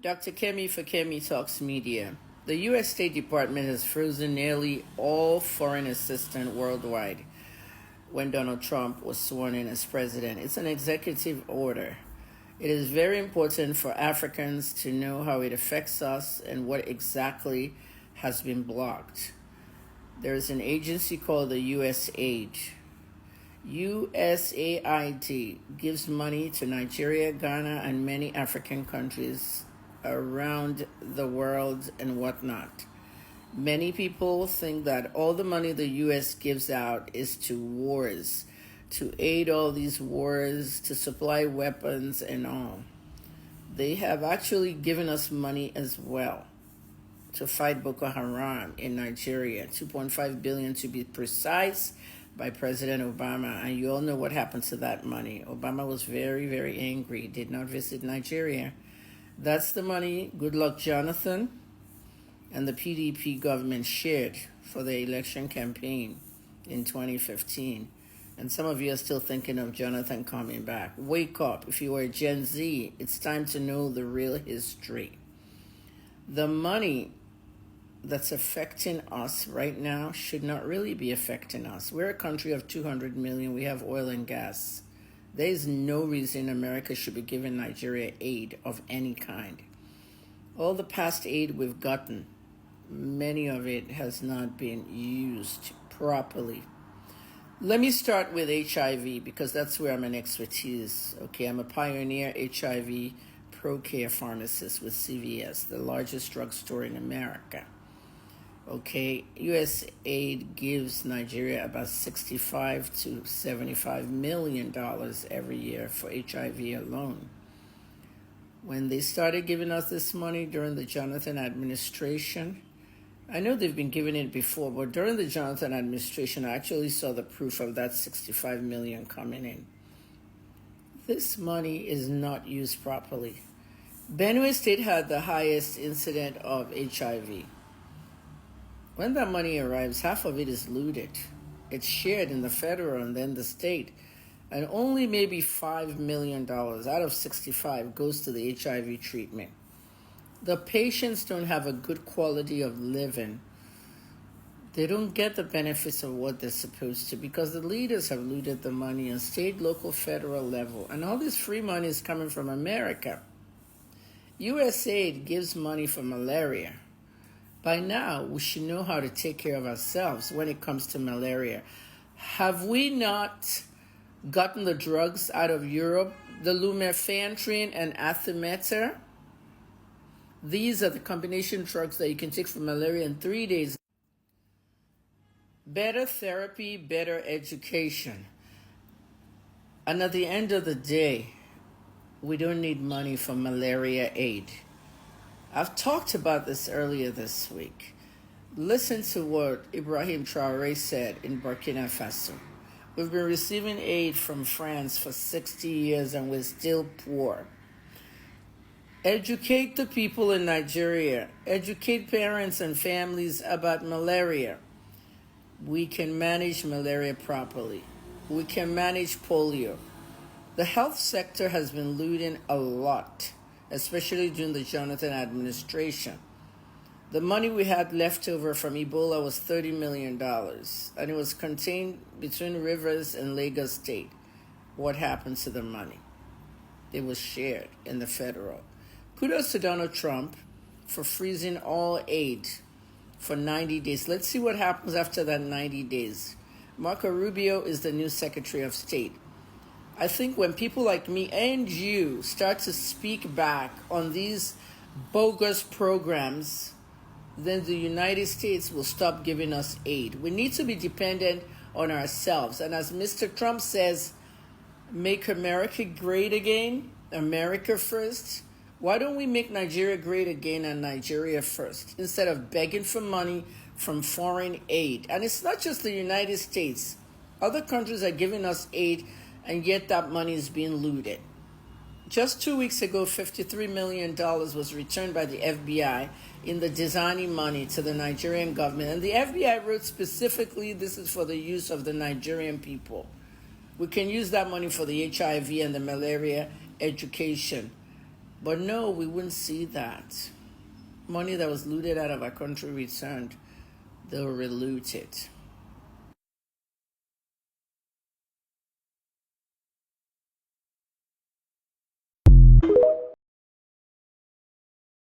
Dr. Kemi for Kemi Talks Media. The U.S. State Department has frozen nearly all foreign assistance worldwide when Donald Trump was sworn in as president. It's an executive order. It is very important for Africans to know how it affects us and what exactly has been blocked. There is an agency called the USAID. USAID gives money to Nigeria, Ghana, and many African countries around the world and whatnot. Many people think that all the money the U.S. gives out is to wars, to aid all these wars, to supply weapons and all. They have actually given us money as well to fight Boko Haram in Nigeria, $2.5 billion to be precise, by President Obama. And you all know what happened to that money. Obama was very, very angry, did not visit Nigeria. That's the money Goodluck Jonathan and the PDP government shared for the election campaign in 2015. And some of you are still thinking of Jonathan coming back. Wake up. If you are Gen Z, it's time to know the real history. The money that's affecting us right now should not really be affecting us. We're a country of 200 million. We have oil and gas. There is no reason America should be giving Nigeria aid of any kind. All the past aid we've gotten, many of it has not been used properly. Let me start with HIV because that's where I'm an expertise. Okay, I'm a pioneer HIV pro-care pharmacist with CVS, the largest drugstore in America. Okay, USAID gives Nigeria about $65 to $75 million every year for HIV alone. When they started giving us this money during the Jonathan administration, I know they've been giving it before, but during the Jonathan administration, I actually saw the proof of that $65 million coming in. This money is not used properly. Benue State had the highest incident of HIV. When that money arrives, half of it is looted. It's shared in the federal and then the state. And only maybe $5 million out of 65 goes to the HIV treatment. The patients don't have a good quality of living. They don't get the benefits of what they're supposed to because the leaders have looted the money on state, local, federal level. And all this free money is coming from America. USAID gives money for malaria. By now, we should know how to take care of ourselves when it comes to malaria. Have we not gotten the drugs out of Europe, the lumefantrine and artemether? These are the combination drugs that you can take for malaria in 3 days. Better therapy, better education. And at the end of the day, we don't need money for malaria aid. I've talked about this earlier this week. Listen to what Ibrahim Traoré said in Burkina Faso. We've been receiving aid from France for 60 years and we're still poor. Educate the people in Nigeria. Educate parents and families about malaria. We can manage malaria properly. We can manage polio. The health sector has been looting a lot, especially during the Jonathan administration. The money we had left over from Ebola was $30 million, and it was contained between Rivers and Lagos State. What happened to the money? It was shared in the federal. Kudos to Donald Trump for freezing all aid for 90 days. Let's see what happens after that 90 days. Marco Rubio is the new Secretary of State. I think when people like me and you start to speak back on these bogus programs, then the United States will stop giving us aid. We need to be dependent on ourselves. And as Mr. Trump says, make America great again, America first. Why don't we make Nigeria great again and Nigeria first instead of begging for money from foreign aid? And it's not just the United States. Other countries are giving us aid, and yet that money is being looted. Just 2 weeks ago, $53 million was returned by the FBI in the designing money to the Nigerian government. And the FBI wrote specifically, this is for the use of the Nigerian people. We can use that money for the HIV and the malaria education. But no, we wouldn't see that. Money that was looted out of our country returned, they'll reloot it.